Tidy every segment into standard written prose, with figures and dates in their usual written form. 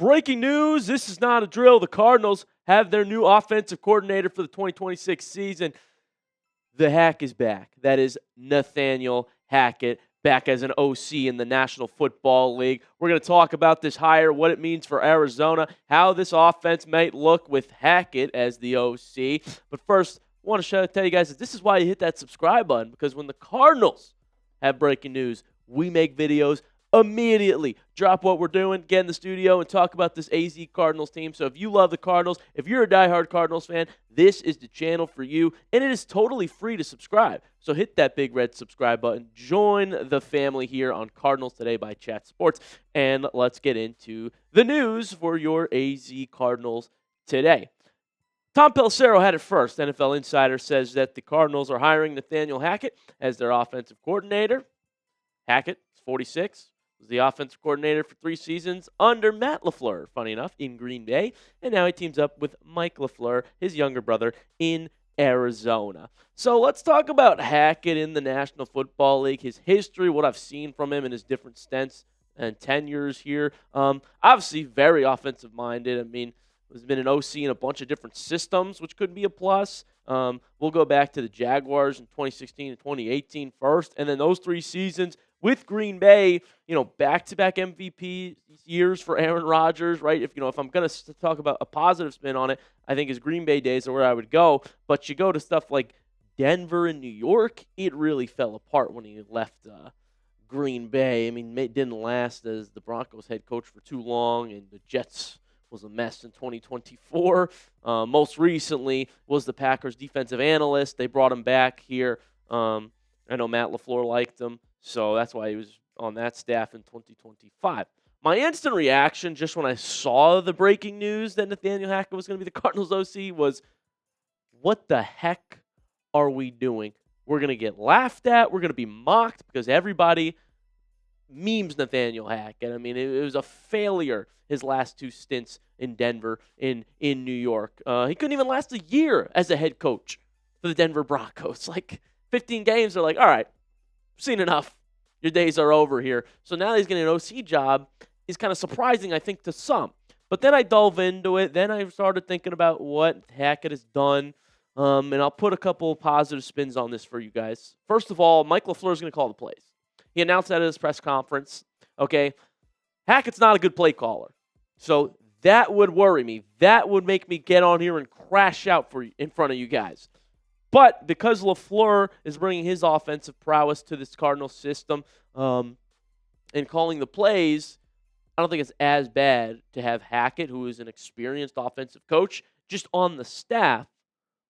Breaking news, this is not a drill. The Cardinals have their new offensive coordinator for the 2026 season. The Hack is back. That is Nathaniel Hackett, back as an OC in the National Football League. We're going to talk about this hire, what it means for Arizona, how this offense might look with Hackett as the OC. But first, I want to tell you guys that this is why you hit that subscribe button, because when the Cardinals have breaking news, we make videos immediately. Drop what we're doing, get in the studio, and talk about this AZ Cardinals team. So if you love the Cardinals, if you're a diehard Cardinals fan, this is the channel for you, and it is totally free to subscribe. So hit that big red subscribe button. Join the family here on Cardinals Today by Chat Sports, and let's get into the news for your AZ Cardinals today. Tom Pelissero had it first. NFL Insider says that the Cardinals are hiring Nathaniel Hackett as their offensive coordinator. Hackett is 46. Was the offensive coordinator for 3 seasons under Matt LaFleur, funny enough, in Green Bay. And now he teams up with Mike LaFleur, his younger brother, in Arizona. So let's talk about Hackett in the National Football League, his history, what I've seen from him in his different stints and tenures here. Obviously, very offensive-minded. I mean, he's been an OC in a bunch of different systems, which could be a plus. We'll go back to the Jaguars in 2016 and 2018 first, and then those 3 seasons with Green Bay, back-to-back MVP years for Aaron Rodgers, right? If I'm going to talk about a positive spin on it, I think his Green Bay days are where I would go. But you go to stuff like Denver and New York, it really fell apart when he left Green Bay. I mean, it didn't last as the Broncos head coach for too long, and the Jets was a mess in 2024. Most recently was the Packers defensive analyst. They brought him back here. I know Matt LaFleur liked him, so that's why he was on that staff in 2025. My instant reaction just when I saw the breaking news that Nathaniel Hackett was going to be the Cardinals OC was, what the heck are we doing? We're going to get laughed at. We're going to be mocked because everybody memes Nathaniel Hackett. I mean, it was a failure, his last 2 stints in Denver, in New York. He couldn't even last a year as a head coach for the Denver Broncos. Like, 15 games, they're like, all right, seen enough. Your days are over here. So now that he's getting an OC job is kind of surprising, I think, to some. But then I dove into it. Then I started thinking about what Hackett has done. And I'll put a couple positive spins on this for you guys. First of all, Mike LaFleur is going to call the plays. He announced that at his press conference. Okay, Hackett's not a good play caller. So that would worry me. That would make me get on here and crash out in front of you guys. But because LaFleur is bringing his offensive prowess to this Cardinals system and calling the plays, I don't think it's as bad to have Hackett, who is an experienced offensive coach, just on the staff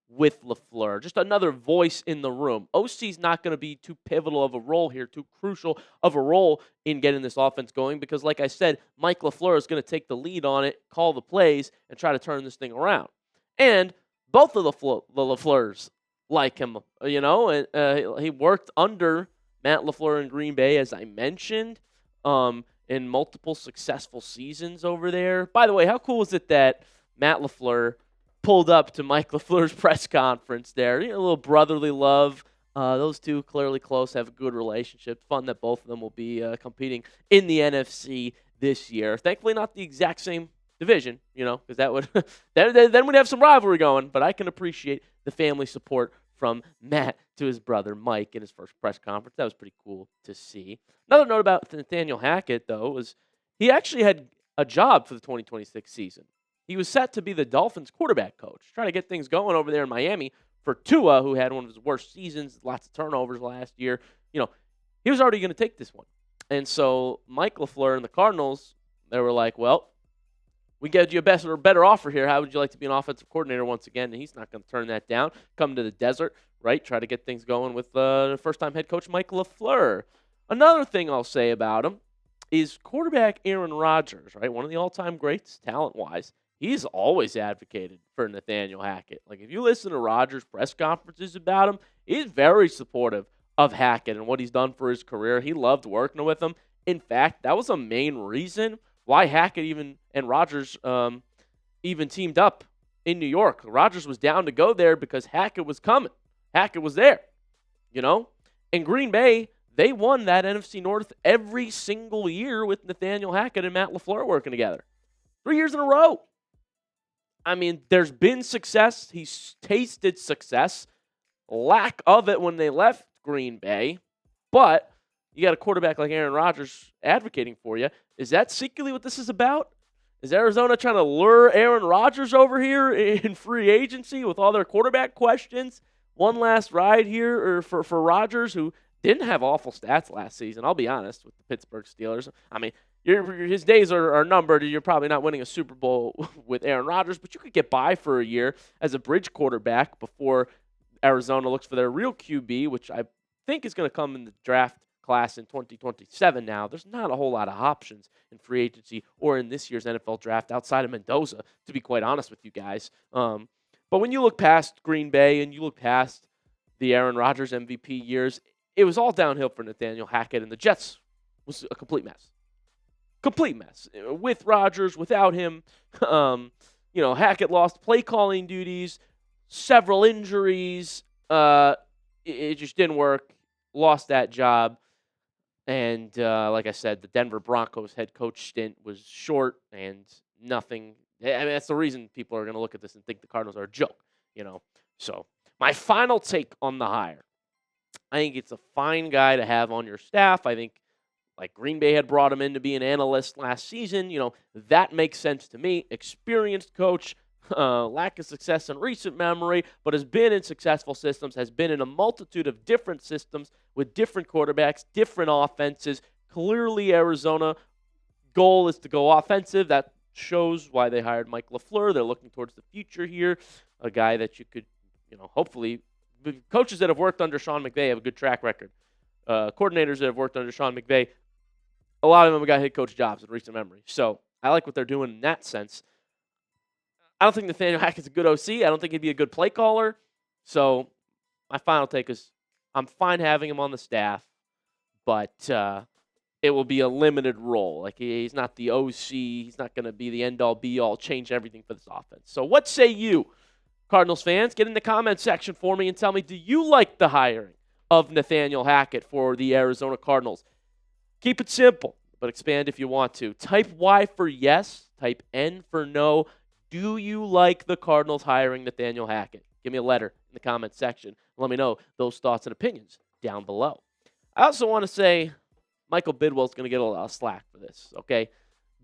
with LaFleur. Just another voice in the room. OC's not going to be too pivotal of a role here, too crucial of a role in getting this offense going because, like I said, Mike LaFleur is going to take the lead on it, call the plays, and try to turn this thing around. And both of the LaFleurs like him, and he worked under Matt LaFleur in Green Bay, as I mentioned, in multiple successful seasons over there. By the way, how cool is it that Matt LaFleur pulled up to Mike LaFleur's press conference there? A little brotherly love. Those two clearly close, have a good relationship. Fun that both of them will be competing in the NFC this year. Thankfully, not the exact same division, because that would then we'd have some rivalry going. But I can appreciate the family support from Matt to his brother Mike in his first press conference. That was pretty cool to see. Another note about Nathaniel Hackett, though, was he actually had a job for the 2026 season. He was set to be the Dolphins quarterback coach, trying to get things going over there in Miami for Tua, who had one of his worst seasons, lots of turnovers last year. He was already going to take this one. And so Mike LaFleur and the Cardinals, they were like, well, we get you a better offer here. How would you like to be an offensive coordinator once again? And he's not going to turn that down. Come to the desert, right? Try to get things going with first-time head coach Mike LaFleur. Another thing I'll say about him is quarterback Aaron Rodgers, right? One of the all-time greats, talent-wise. He's always advocated for Nathaniel Hackett. Like, if you listen to Rodgers' press conferences about him, he's very supportive of Hackett and what he's done for his career. He loved working with him. In fact, that was a main reason why Hackett and Rodgers even teamed up in New York. Rodgers was down to go there because Hackett was coming. Hackett was there, In Green Bay, they won that NFC North every single year with Nathaniel Hackett and Matt LaFleur working together. 3 years in a row. I mean, there's been success. He's tasted success. Lack of it when they left Green Bay. But you got a quarterback like Aaron Rodgers advocating for you. Is that secretly what this is about? Is Arizona trying to lure Aaron Rodgers over here in free agency with all their quarterback questions? One last ride here for Rodgers, who didn't have awful stats last season, I'll be honest, with the Pittsburgh Steelers. I mean, his days are numbered. You're probably not winning a Super Bowl with Aaron Rodgers, but you could get by for a year as a bridge quarterback before Arizona looks for their real QB, which I think is going to come in the draft class in 2027 now. There's not a whole lot of options in free agency or in this year's NFL draft outside of Mendoza, to be quite honest with you guys. But when you look past Green Bay and you look past the Aaron Rodgers MVP years, it was all downhill for Nathaniel Hackett, and the Jets was a complete mess. Complete mess. With Rodgers, without him, Hackett lost play calling duties, several injuries. It just didn't work. Lost that job. And like I said, the Denver Broncos head coach stint was short and nothing. I mean, that's the reason people are going to look at this and think the Cardinals are a joke, So my final take on the hire. I think it's a fine guy to have on your staff. I think like Green Bay had brought him in to be an analyst last season. That makes sense to me. Experienced coach, lack of success in recent memory, but has been in successful systems, has been in a multitude of different systems with different quarterbacks, different offenses. Clearly, Arizona goal is to go offensive. That shows why they hired Mike LaFleur. They're looking towards the future here, a guy that you could, hopefully, coaches that have worked under Sean McVay have a good track record. Coordinators that have worked under Sean McVay, a lot of them have got head coach jobs in recent memory. So I like what they're doing in that sense. I don't think Nathaniel Hackett's a good OC. I don't think he'd be a good play caller. So my final take is I'm fine having him on the staff, but it will be a limited role. Like he's not the OC. He's not going to be the end-all, be-all, change everything for this offense. So what say you, Cardinals fans? Get in the comment section for me and tell me, do you like the hiring of Nathaniel Hackett for the Arizona Cardinals? Keep it simple, but expand if you want to. Type Y for yes. Type N for no. Do you like the Cardinals hiring Nathaniel Hackett? Give me a letter in the comment section. Let me know those thoughts and opinions down below. I also want to say Michael Bidwell's going to get a lot of slack for this, okay?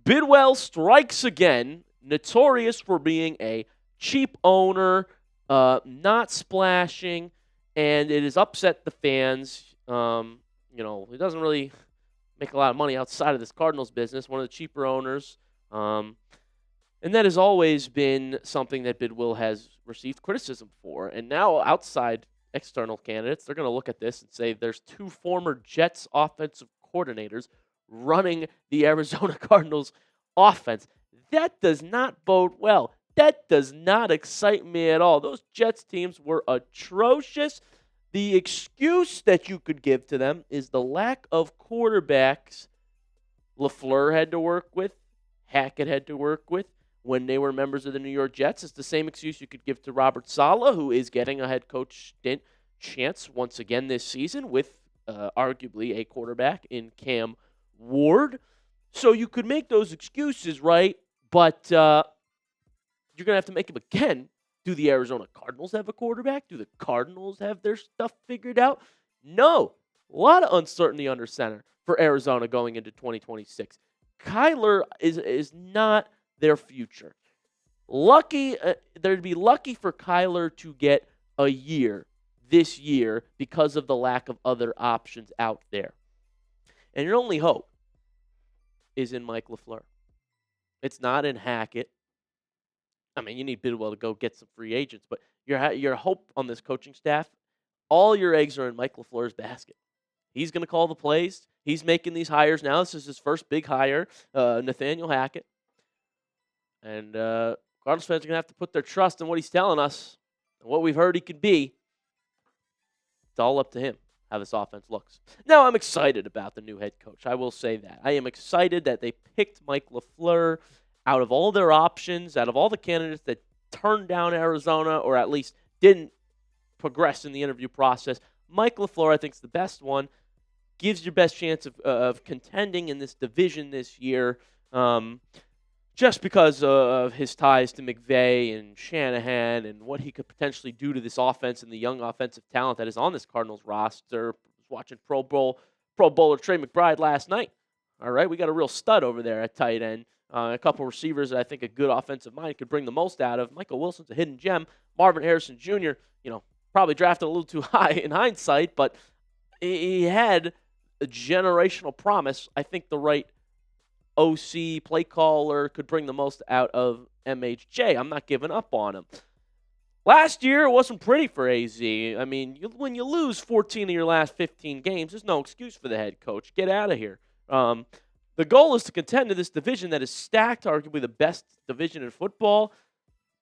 Bidwell strikes again, notorious for being a cheap owner, not splashing, and it has upset the fans. He doesn't really make a lot of money outside of this Cardinals business, one of the cheaper owners. And that has always been something that Bidwell has received criticism for. And now outside external candidates, they're going to look at this and say there's two former Jets offensive coordinators running the Arizona Cardinals offense. That does not bode well. That does not excite me at all. Those Jets teams were atrocious. The excuse that you could give to them is the lack of quarterbacks LaFleur had to work with, Hackett had to work with when they were members of the New York Jets. It's the same excuse you could give to Robert Saleh, who is getting a head coach stint chance once again this season with arguably a quarterback in Cam Ward. So you could make those excuses, right? But you're going to have to make them again. Do the Arizona Cardinals have a quarterback? Do the Cardinals have their stuff figured out? No. A lot of uncertainty under center for Arizona going into 2026. Kyler is not their future. They'd be lucky for Kyler to get a year this year because of the lack of other options out there. And your only hope is in Mike LaFleur. It's not in Hackett. I mean, you need Bidwell to go get some free agents, but your hope on this coaching staff, all your eggs are in Mike LaFleur's basket. He's going to call the plays. He's making these hires now. This is his first big hire, Nathaniel Hackett. And Cardinals fans are going to have to put their trust in what he's telling us and what we've heard he could be. It's all up to him how this offense looks. Now, I'm excited about the new head coach. I will say that. I am excited that they picked Mike LaFleur out of all their options, out of all the candidates that turned down Arizona or at least didn't progress in the interview process. Mike LaFleur, I think, is the best one. Gives your best chance of contending in this division this year. just because of his ties to McVay and Shanahan and what he could potentially do to this offense and the young offensive talent that is on this Cardinals roster. I was watching Pro Bowler Trey McBride last night. All right, we got a real stud over there at tight end. A couple receivers that I think a good offensive mind could bring the most out of. Michael Wilson's a hidden gem. Marvin Harrison Jr., probably drafted a little too high in hindsight, but he had a generational promise. I think the right OC play caller could bring the most out of MHJ. I'm not giving up on him. Last year, it wasn't pretty for AZ. I mean, when you lose 14 of your last 15 games, there's no excuse for the head coach. Get out of here. The goal is to contend to this division that is stacked, arguably the best division in football.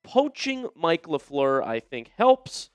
Poaching Mike LaFleur, I think, helps.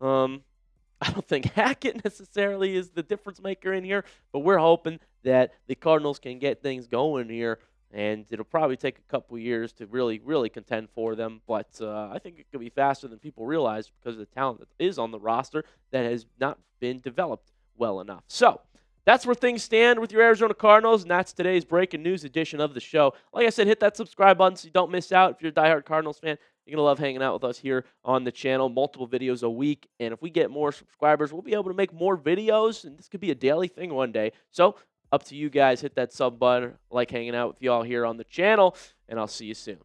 I don't think Hackett necessarily is the difference maker in here, but we're hoping that the Cardinals can get things going here, and it'll probably take a couple years to really, really contend for them. But I think it could be faster than people realize because of the talent that is on the roster that has not been developed well enough. So that's where things stand with your Arizona Cardinals, and that's today's breaking news edition of the show. Like I said, hit that subscribe button so you don't miss out. If you're a diehard Cardinals fan, you're going to love hanging out with us here on the channel. Multiple videos a week, and if we get more subscribers, we'll be able to make more videos, and this could be a daily thing one day. So up to you guys. Hit that sub button. I like hanging out with y'all here on the channel, and I'll see you soon.